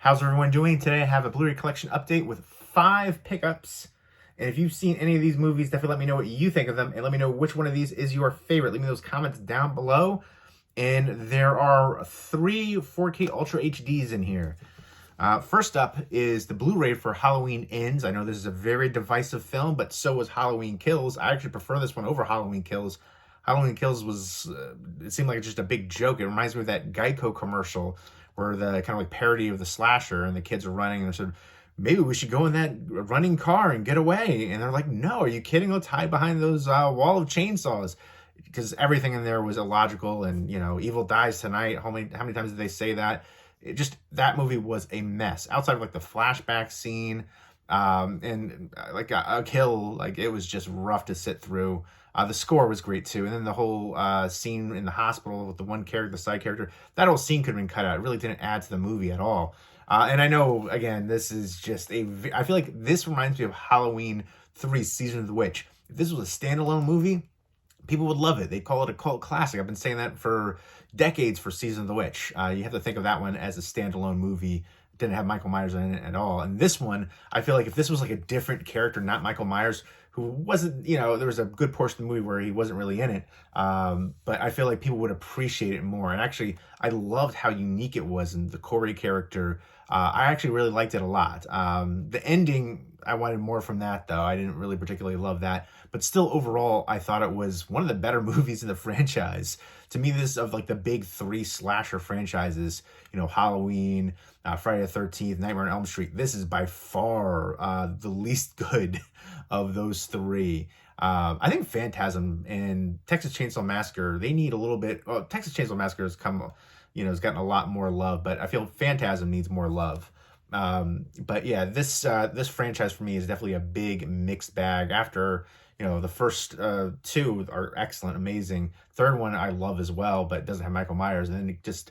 How's everyone doing? Today I have a Blu-ray collection update with 5 pickups. And if you've seen any of these movies, definitely let me know what you think of them and let me know which one of these is your favorite. Leave me those comments down below. And there are 3 4K Ultra HDs in here. First up is the Blu-ray for Halloween Ends. I know this is a very divisive film, but so was Halloween Kills. I actually prefer this one over Halloween Kills. Halloween Kills was, it seemed like just a big joke. It reminds me of that Geico commercial where the kind of like parody of the slasher and the kids are running and they said, maybe we should go in that running car and get away. And they're like, no, are you kidding? Let's hide behind those wall of chainsaws. Because everything in there was illogical and, you know, evil dies tonight. How many times did they say that? That movie was a mess. Outside of like the flashback scene and like a kill, like it was just rough to sit through. The score was great too. And then the whole scene in the hospital with the one character, the side character, that whole scene could have been cut out. It really didn't add to the movie at all. And I know, again, this is just I feel like this reminds me of Halloween 3 Season of the Witch. If this was a standalone movie, people would love it. They call it a cult classic. I've been saying that for decades for Season of the Witch. You have to think of that one as a standalone movie. It didn't have Michael Myers in it at all. And this one, I feel like if this was like a different character, not Michael Myers, who wasn't, you know, there was a good portion of the movie where he wasn't really in it. But I feel like people would appreciate it more. And actually, I loved how unique it was in the Corey character. I actually really liked it a lot. The ending, I wanted more from that, though. I didn't really particularly love that. But still, overall, I thought it was one of the better movies in the franchise. To me, this is of like the big 3 slasher franchises, you know, Halloween, Friday the 13th, Nightmare on Elm Street. This is by far the least good of those 3. I think Phantasm and Texas Chainsaw Massacre, they need a little bit. Well, Texas Chainsaw Massacre has come, you know, has gotten a lot more love, but I feel Phantasm needs more love. But yeah, this franchise for me is definitely a big mixed bag. After, you know, the first 2 are excellent, amazing. Third one I love as well, but it doesn't have Michael Myers, and then it just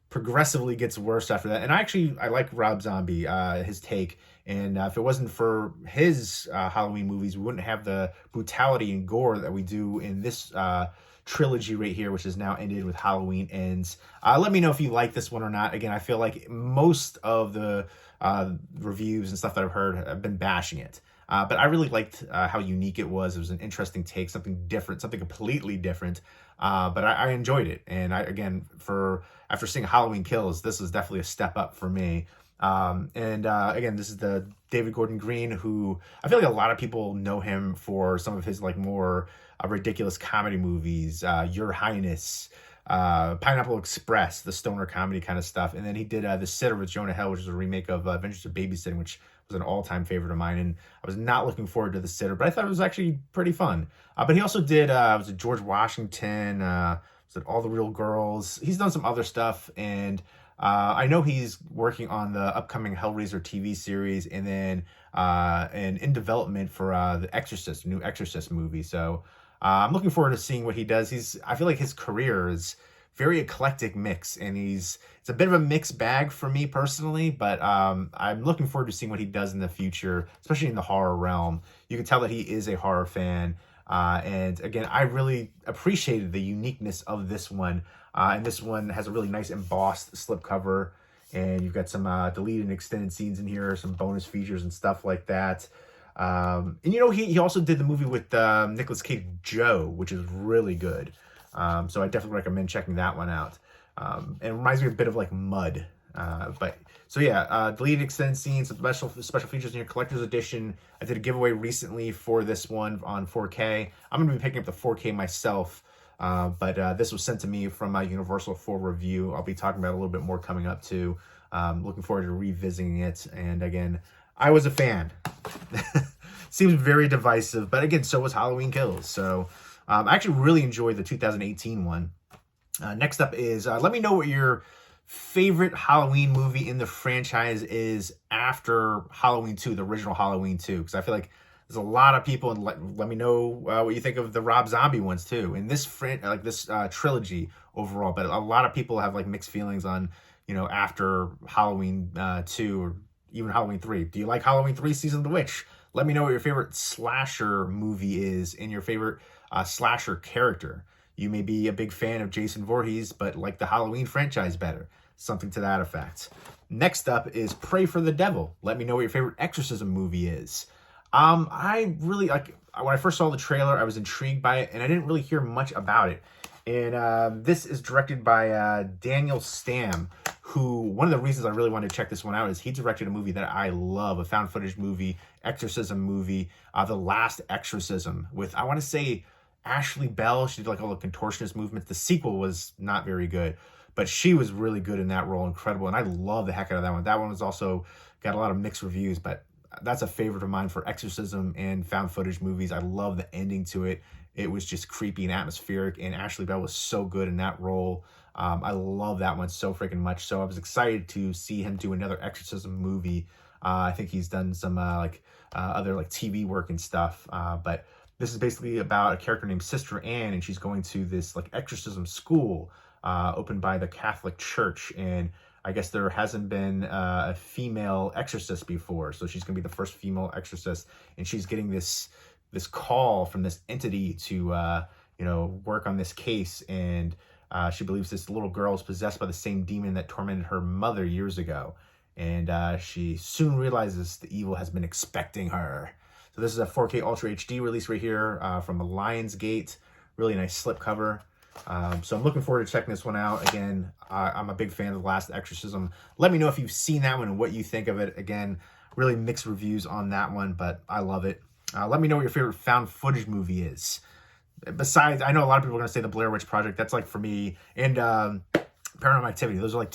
progressively gets worse after that. And I like Rob Zombie, his take. And if it wasn't for his Halloween movies, we wouldn't have the brutality and gore that we do in this trilogy right here, which is now ended with Halloween Ends. Let me know if you like this one or not. Again, I feel like most of the reviews and stuff that I've heard have been bashing it. But I really liked how unique it was. It was an interesting take, something different, something completely different. But I enjoyed it. And after seeing Halloween Kills, this was definitely a step up for me. Again, this is the David Gordon Green, who I feel like a lot of people know him for some of his like more ridiculous comedy movies, Your Highness, Pineapple Express, the stoner comedy kind of stuff. And then he did The Sitter with Jonah Hill, which is a remake of Adventures of Babysitting, which was an all-time favorite of mine. And I was not looking forward to The Sitter, but I thought it was actually pretty fun. But he also did, was it George Washington, was it All the Real Girls? He's done some other stuff, and I know he's working on the upcoming Hellraiser TV series, and then and in development for The Exorcist, new Exorcist movie. So I'm looking forward to seeing what he does. I feel like his career is very eclectic mix, and it's a bit of a mixed bag for me personally, but I'm looking forward to seeing what he does in the future, especially in the horror realm. You can tell that he is a horror fan. And again, I really appreciated the uniqueness of this one. And this one has a really nice embossed slipcover, and you've got some deleted and extended scenes in here, some bonus features and stuff like that. And you know, he also did the movie with Nicolas Cage, Joe, which is really good. So I definitely recommend checking that one out. And it reminds me a bit of like Mud. So yeah, deleted extended scenes, some special features in your collector's edition. I did a giveaway recently for this one on 4K. I'm going to be picking up the 4K myself. But this was sent to me from Universal for review. I'll be talking about it a little bit more coming up too. Looking forward to revisiting it. And again, I was a fan. Seems very divisive, but again, so was Halloween Kills. So I actually really enjoyed the 2018 one. Next up is, let me know what your favorite Halloween movie in the franchise is after Halloween 2, the original Halloween 2, because I feel like there's a lot of people, and let me know what you think of the Rob Zombie ones too. In this trilogy overall, but a lot of people have like mixed feelings on, you know, after Halloween 2 or even Halloween 3. Do you like Halloween 3 Season of the Witch? Let me know what your favorite slasher movie is and your favorite slasher character. You may be a big fan of Jason Voorhees, but like the Halloween franchise better. something to that effect. Next up is Pray for the Devil. Let me know what your favorite exorcism movie is. I really, like, when I first saw the trailer, I was intrigued by it, and I didn't really hear much about it. And this is directed by Daniel Stamm, who, one of the reasons I really wanted to check this one out is he directed a movie that I love, a found footage movie, exorcism movie, The Last Exorcism, with, I want to say, Ashley Bell. She did like all the contortionist movements. The sequel was not very good, but she was really good in that role, incredible, and I love the heck out of that one. That one was also got a lot of mixed reviews, but that's a favorite of mine for exorcism and found footage movies. I love the ending to it. It was just creepy and atmospheric, and Ashley Bell was so good in that role. I love that one so freaking much. So I was excited to see him do another exorcism movie. I think he's done some other like TV work and stuff. But this is basically about a character named Sister Anne, and she's going to this like exorcism school opened by the Catholic Church, and I guess there hasn't been a female exorcist before, so she's gonna be the first female exorcist, and she's getting this call from this entity to work on this case, and she believes this little girl is possessed by the same demon that tormented her mother years ago, and she soon realizes the evil has been expecting her. So this is a 4K Ultra HD release right here from Lionsgate. Really nice slipcover. So I'm looking forward to checking this one out. Again, I'm a big fan of The Last Exorcism. Let me know if you've seen that one and what you think of it. Again, really mixed reviews on that one, but I love it. Let me know what your favorite found footage movie is. Besides, I know a lot of people are going to say The Blair Witch Project. That's like for me, and Paranormal Activity. Those are like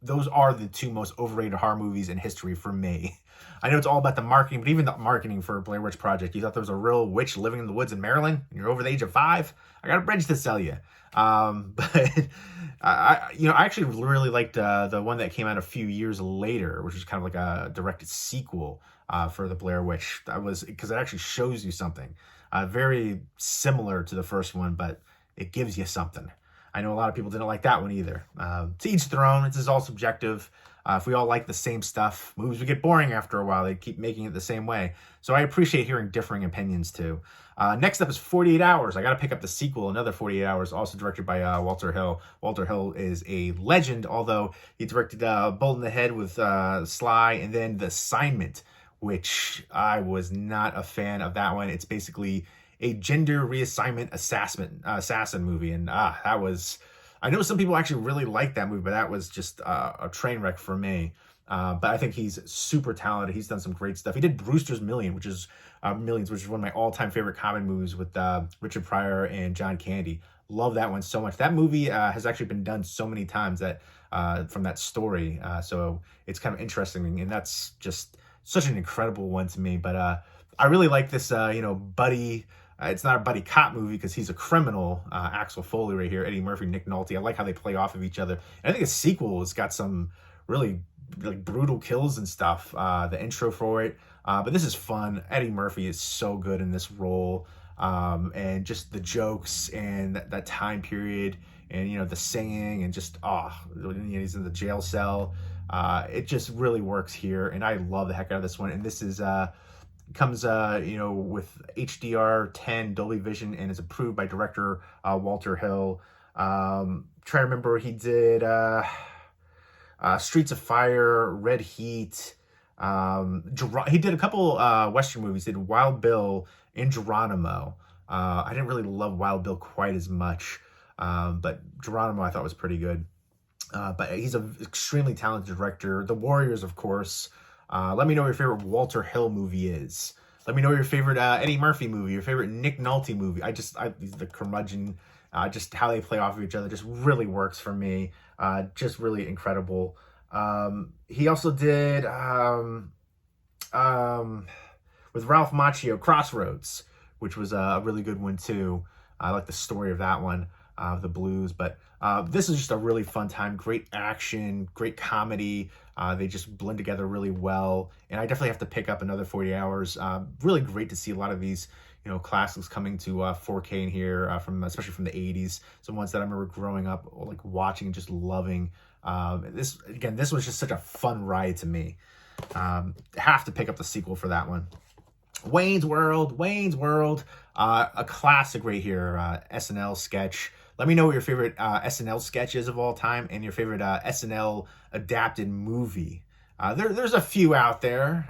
those are the two most overrated horror movies in history for me. I know it's all about the marketing, but even the marketing for Blair Witch Project, you thought there was a real witch living in the woods in Maryland, and you're over the age of 5, I got a bridge to sell you. But I actually really liked the one that came out a few years later, which was kind of like a directed sequel for the Blair Witch. That was because it actually shows you something very similar to the first one, but it gives you something. I know a lot of people didn't like that one either. To each their own. This is all subjective. If we all like the same stuff, movies would get boring after a while. They keep making it the same way. So I appreciate hearing differing opinions too. Next up is 48 Hours. I got to pick up the sequel, another 48 Hours, also directed by Walter Hill. Walter Hill is a legend, although he directed Bullet in the Head with Sly, and then The Assignment, which I was not a fan of that one. It's basically a gender reassignment assassin movie, and that was... I know some people actually really like that movie, but that was just a train wreck for me. But I think he's super talented. He's done some great stuff. He did Brewster's Millions, which is one of my all-time favorite comedy movies with Richard Pryor and John Candy. Love that one so much. That movie has actually been done so many times that from that story. So it's kind of interesting, and that's just such an incredible one to me. But I really like this, buddy. It's not a buddy cop movie because he's a criminal. Axel Foley right here, Eddie Murphy, Nick Nolte. I like how they play off of each other. And I think the sequel has got some really like brutal kills and stuff. The intro for it. But this is fun. Eddie Murphy is so good in this role. And just the jokes and that time period and, the singing and just, he's in the jail cell. It just really works here. And I love the heck out of this one. And this is... comes with HDR10 Dolby Vision and is approved by director Walter Hill. Try to remember, he did Streets of Fire, Red Heat. He did a couple Western movies. He did Wild Bill and Geronimo. I didn't really love Wild Bill quite as much, but Geronimo I thought was pretty good. But he's an extremely talented director. The Warriors, of course. Let me know what your favorite Walter Hill movie is. Let me know your favorite Eddie Murphy movie, your favorite Nick Nolte movie. The curmudgeon, just how they play off of each other just really works for me. Just really incredible. He also did, with Ralph Macchio, Crossroads, which was a really good one too. I like the story of that one, the blues, but this is just a really fun time. Great action, great comedy. They just blend together really well. And I definitely have to pick up another 40 Hours. Really great to see a lot of these, classics coming to 4K in here, especially from the 80s. Some ones that I remember growing up, like watching and just loving. This was just such a fun ride to me. Have to pick up the sequel for that one. Wayne's World, a classic right here. SNL sketch. Let me know what your favorite SNL sketch is of all time and your favorite SNL adapted movie. There's a few out there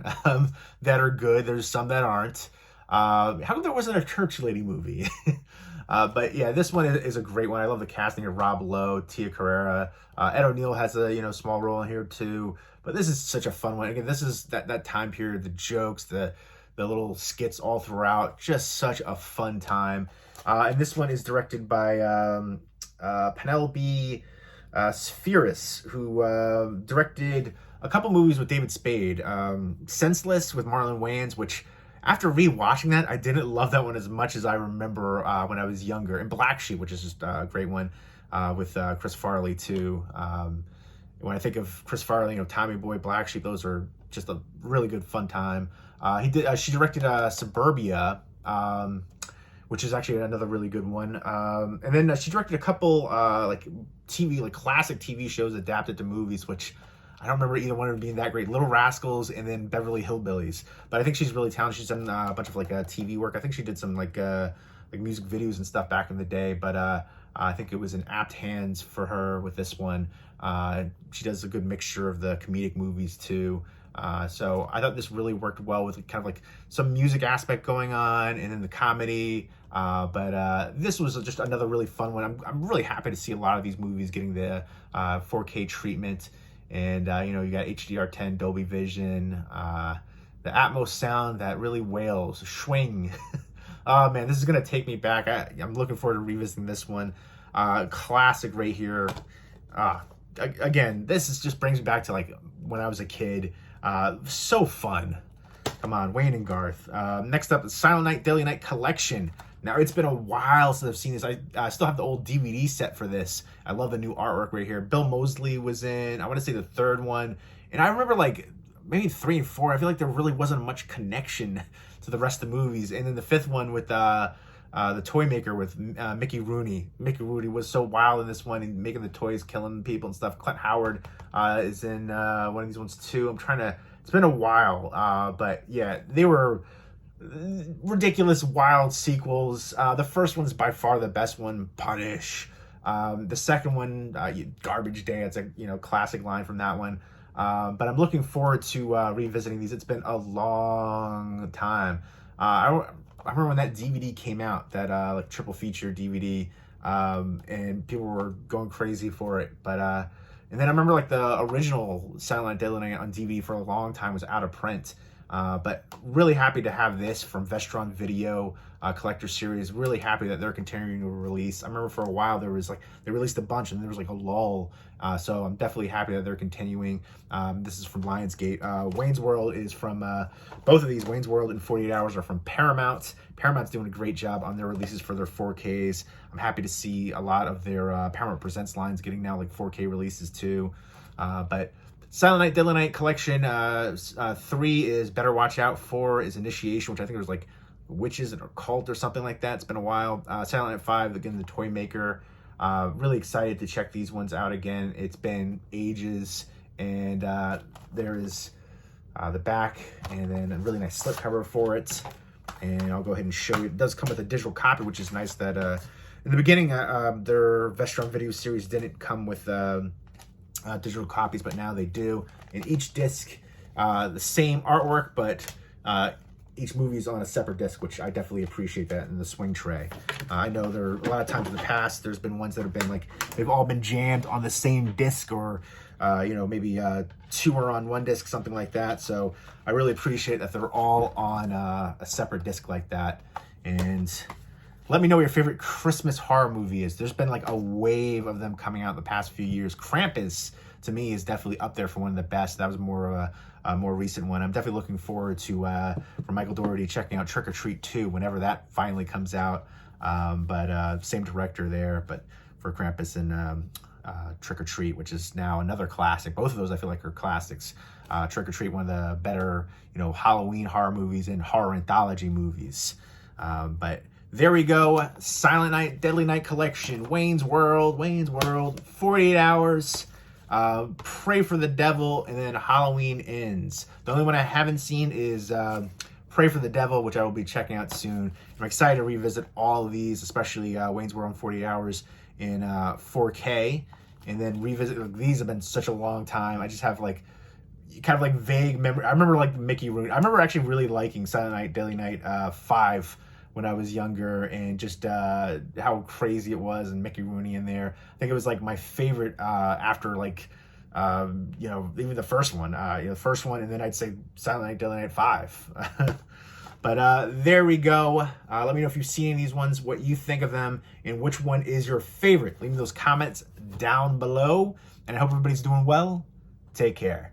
that are good. There's some that aren't. How come there wasn't a Church Lady movie? But yeah, this one is a great one. I love the casting of Rob Lowe, Tia Carrera. Ed O'Neill has a small role in here too. But this is such a fun one. Again, this is that time period, the jokes, the little skits all throughout. Just such a fun time. And this one is directed by Penelope Spheris, who directed a couple movies with David Spade. Senseless with Marlon Wayans, which after rewatching that, I didn't love that one as much as I remember when I was younger. And Black Sheep, which is just a great one with Chris Farley too. When I think of Chris Farley, Tommy Boy, Black Sheep, those are just a really good fun time. She directed Suburbia, which is actually another really good one. And then she directed a couple classic TV shows adapted to movies, which I don't remember either one of them being that great. Little Rascals and then Beverly Hillbillies. But I think she's really talented. She's done a bunch of TV work. I think she did some like music videos and stuff back in the day. But I think it was in apt hands for her with this one. She does a good mixture of the comedic movies too. So I thought this really worked well with kind of like some music aspect going on and then the comedy. But this was just another really fun one. I'm really happy to see a lot of these movies getting the 4K treatment. And, you got HDR10, Dolby Vision, the Atmos sound that really wails, swing. Oh, man, this is going to take me back. I'm looking forward to revisiting this one. Classic right here. Again, this just brings me back to, when I was a kid. So fun. Come on, Wayne and Garth. Next up, Silent Night, Deadly Night Collection. Now, it's been a while since I've seen this. I still have the old DVD set for this. I love the new artwork right here. Bill Moseley was in, I want to say, the third one. And I remember, maybe 3 and 4, I feel like there really wasn't much connection to the rest of the movies. And then the fifth one with the toy maker with Mickey Rooney. Mickey Rooney was so wild in this one and making the toys, killing people and stuff. Clint Howard is in one of these ones too. It's been a while. But yeah, they were ridiculous, wild sequels. The first one's by far the best one, Punish. The second one, Garbage Day. It's a classic line from that one. But I'm looking forward to revisiting these. It's been a long time. I remember when that DVD came out, that triple feature DVD, and people were going crazy for it. But and then I remember the original Silent Night, Deadly Night on DVD for a long time was out of print. But really happy to have this from Vestron Video Collector Series. Really happy that they're continuing to release. I remember for a while there was they released a bunch and there was a lull. So I'm definitely happy that they're continuing. This is from Lionsgate. Wayne's World is from both of these. Wayne's World and 48 Hours are from Paramount. Paramount's doing a great job on their releases for their 4Ks. I'm happy to see a lot of their Paramount Presents lines getting now 4K releases too. But Silent Night, Deadly Night Collection, 3 is Better Watch Out, 4 is Initiation, which I think was Witches or Cult or something like that. It's been a while. Silent Night 5, again, The Toy Maker. Really excited to check these ones out again. It's been ages, and there is the back, and then a really nice slipcover for it. And I'll go ahead and show you. It does come with a digital copy, which is nice that in the beginning, their Vestron Video Series didn't come with digital copies, but now they do. And each disc, the same artwork, but each movie is on a separate disc, which I definitely appreciate that in the swing tray. I know there are a lot of times in the past, there's been ones that have been they've all been jammed on the same disc, or maybe 2 are on one disc, something like that. So I really appreciate that they're all on a separate disc like that. And let me know what your favorite Christmas horror movie is. There's been a wave of them coming out in the past few years. Krampus, to me, is definitely up there for one of the best. That was more of a more recent one. I'm definitely looking forward to, for Michael Dougherty, checking out Trick or Treat 2 whenever that finally comes out. But same director there, but for Krampus and Trick or Treat, which is now another classic. Both of those I feel like are classics. Trick or Treat, one of the better, Halloween horror movies and horror anthology movies. But there we go. Silent Night, Deadly Night Collection, Wayne's World, 48 Hours, Pray for the Devil, and then Halloween Ends. The only one I haven't seen is Pray for the Devil, which I will be checking out soon. I'm excited to revisit all of these, especially Wayne's World and 48 Hours. in 4K, and then revisit. Like, these have been such a long time. I just have like kind of like vague memory. I remember like Mickey Rooney. I remember actually really liking Silent Night, Deadly Night 5 when I was younger, and just how crazy it was, and Mickey Rooney in there. I think it was like my favorite after like you know, even the first one, the first one, and then I'd say Silent Night, Deadly Night 5. But there we go. Let me know if you've seen any of these ones, what you think of them, and which one is your favorite. Leave me those comments down below, and I hope everybody's doing well. Take care.